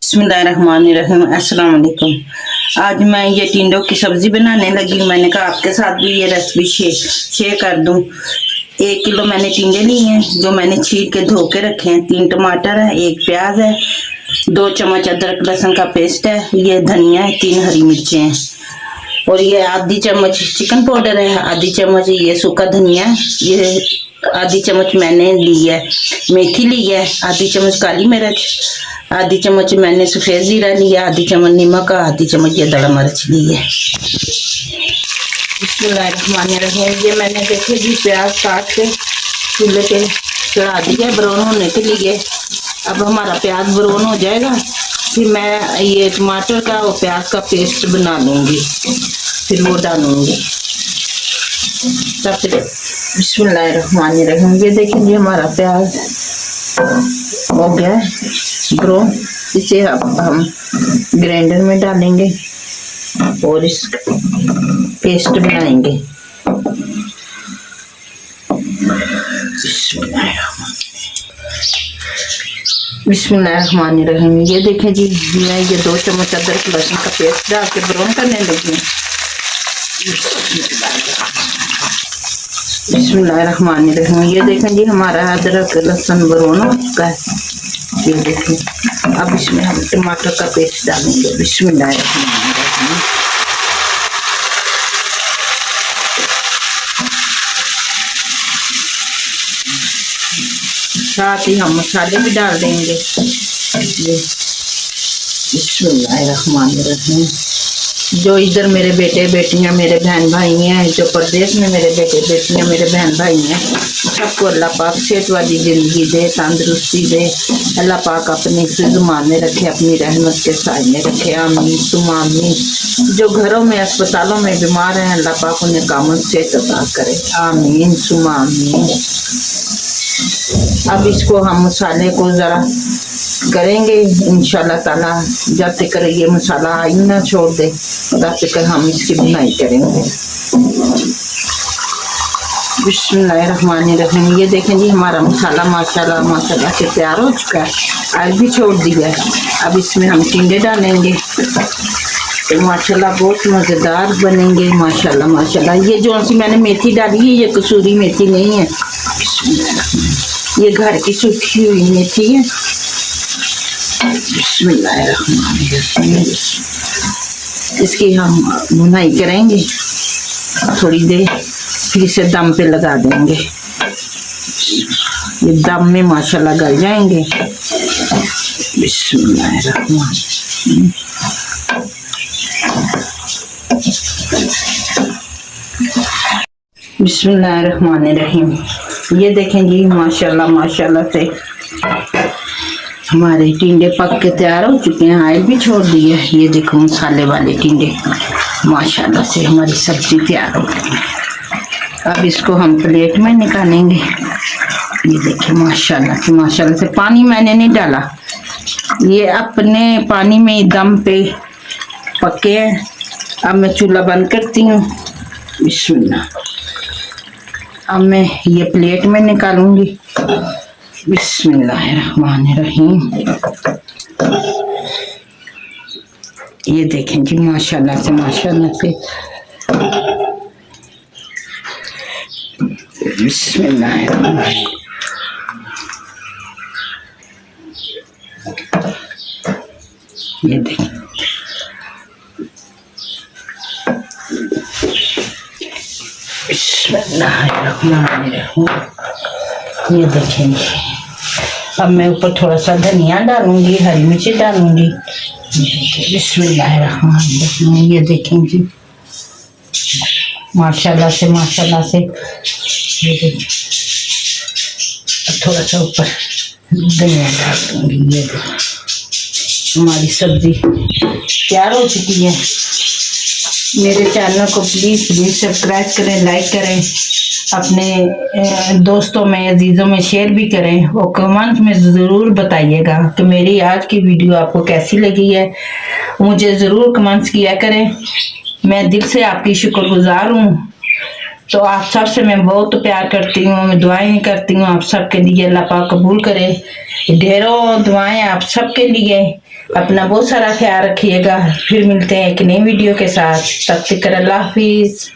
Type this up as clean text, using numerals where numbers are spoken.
बिस्मिल्लाहिर्रहमानिर्रहीम। अस्सलाम वालेकुम। आज मैं ये टिंडों की सब्जी बनाने लगी। मैंने कहा आपके साथ भी ये रेसिपी शेयर कर दूं। 1 किलो मैंने टिंडे लिए हैं जो मैंने छील के धो के रखे हैं। 3 टमाटर है, 1 प्याज है, 2 चम्मच अदरक लहसुन का पेस्ट है, ये धनिया है, 3 हरी मिर्चें हैं और ये आधी चम्मच चिकन पाउडर है, आधी चम्मच ये सूखा धनिया है, ये आधी चम्मच मैंने ली है मेथी ली है, आधी चम्मच काली मिर्च, आधी चम्मच मैंने सफ़ेद जीरा लिया, आधी चम्मच नमक, आधी चम्मच ये दड़ा मिर्च ली है। बिस्मिल्लाहिर्रहमानिर्रहीम। ये मैंने देखे जी प्याज काट के चूल्हे पे चढ़ा दिया ब्राउन होने के लिए। अब हमारा प्याज ब्राउन हो जाएगा, फिर मैं ये टमाटर का और प्याज का पेस्ट बना लूँगी, फिर वो डालूँगी। बिस्मिल्लाहिर्रहमानिर्रहीम। ये देखेंगे हमारा प्याज हो गया ब्राउन। इसे अब हम ग्राइंडर में डालेंगे और इस पेस्ट बनाएंगे। बिस्मिल्लाहिर्रहमानिर्रहीम। ये देखें जी, मैं ये 2 चम्मच अदरक लहसुन का पेस्ट डाल के ब्राउन करने लगी। बिस्मिल्लाहिर्रहमानिर्रहीम। ये देखें जी हमारा अदरक लहसुन ब्राउन हो चुका है। ये देखें, अब इसमें हम टमाटर का पेस्ट डालेंगे। बिस्मिल्लाहिर्रहमानिर्रहीम। साथ ही हम मसाले भी डाल देंगे। ये बिस्मिल्लाहिर्रहमानिर्रहीम। जो इधर मेरे बेटे बेटियां मेरे बहन भाई हैं, जो प्रदेश में मेरे बेटे बेटियां मेरे बहन भाई हैं, सबको अल्लाह पाक सेहत वाली ज़िंदगी दे, तंदुरुस्ती दे। अल्लाह पाक अपनी ज़ुबान में रखे, अपनी रहमत के साए में रखे। आमीन तुम आमीन। जो घरों में अस्पतालों में बीमार हैं, अल्लाह पाक उन्हें कामत सेहत अता करे। आमीन तुम आमीन। अब इसको हम मसाले को ज़रा करेंगे इंशाल्लाह ताला। जब तक ये मसाला आयु ना छोड़ दे तब तक हम इसकी बुनाई करेंगे। बिस्मिल्लाहिर्रहमानिर्रहीम। ये देखें जी हमारा मसाला माशाल्लाह से तैयार हो चुका है, आयल भी छोड़ दिया है। अब इसमें हम टिंडे डालेंगे तो माशाल्लाह बहुत मज़ेदार बनेंगे। माशाल्लाह माशाल्लाह। ये जो सी मैंने मेथी डाली है, ये कसूरी मेथी नहीं है, ये घर की सूखी हुई मेथी है। बिस्मिल्लाहिर्रहमानिर्रहीम। इसकी हम भुनाई करेंगे थोड़ी देर, फिर इसे दम पे लगा देंगे। ये दम में माशाल्लाह गल जाएंगे। बिस्मिल्लाहिर्रहमानिर्रहीम। बिस्मिल्लाहिर्रहमानिर्रहीम। ये देखें जी माशाल्लाह माशाल्लाह से हमारे टिंडे पक के तैयार हो चुके हैं, आयल भी छोड़ दी है। ये देखो मसाले वाले टिंडे माशाल्लाह से हमारी सब्जी तैयार हो गई है। अब इसको हम प्लेट में निकालेंगे। ये देखिए माशाल्लाह से पानी मैंने नहीं डाला, ये अपने पानी में दम पे पके हैं। अब मैं चूल्हा बंद करती हूँ। बिस्मिल्लाह। अब मैं ये प्लेट में निकालूंगी। बिस्मिल्लाहिर्रहमानिर्रहीम। ये देखें जी माशाल्लाह से बिस्मिल्लाहिर्रहमानिर्रहीम। ये देखें बिस्मिल्लाहिर्रहमानिर्रहीम। ये देखेंगे। अब मैं ऊपर थोड़ा सा धनिया डालूंगी, हरी मिर्ची डालूंगी। बिस्मिल्लाहिर्रहमानिर्रहीम। ये देखेंगे माशाल्लाह से ये देखिए थोड़ा सा ऊपर धनिया डाल दूंगी। ये देखिए हमारी सब्जी तैयार हो चुकी है। मेरे चैनल को प्लीज़ सब्सक्राइब करें, लाइक करें, अपने दोस्तों में अजीज़ों में शेयर भी करें और कमेंट में ज़रूर बताइएगा कि मेरी आज की वीडियो आपको कैसी लगी है। मुझे ज़रूर कमेंट्स किया करें। मैं दिल से आपकी शुक्रगुजार हूँ। तो आप सब से मैं बहुत प्यार करती हूँ, मैं दुआएं करती हूँ आप सब के लिए। अल्लाह पाक कबूल करे। ढेरों दुआएं आप सब के लिए। अपना बहुत सारा ख्याल रखिएगा। फिर मिलते हैं एक नई वीडियो के साथ, तब तक अल्लाह हाफिज।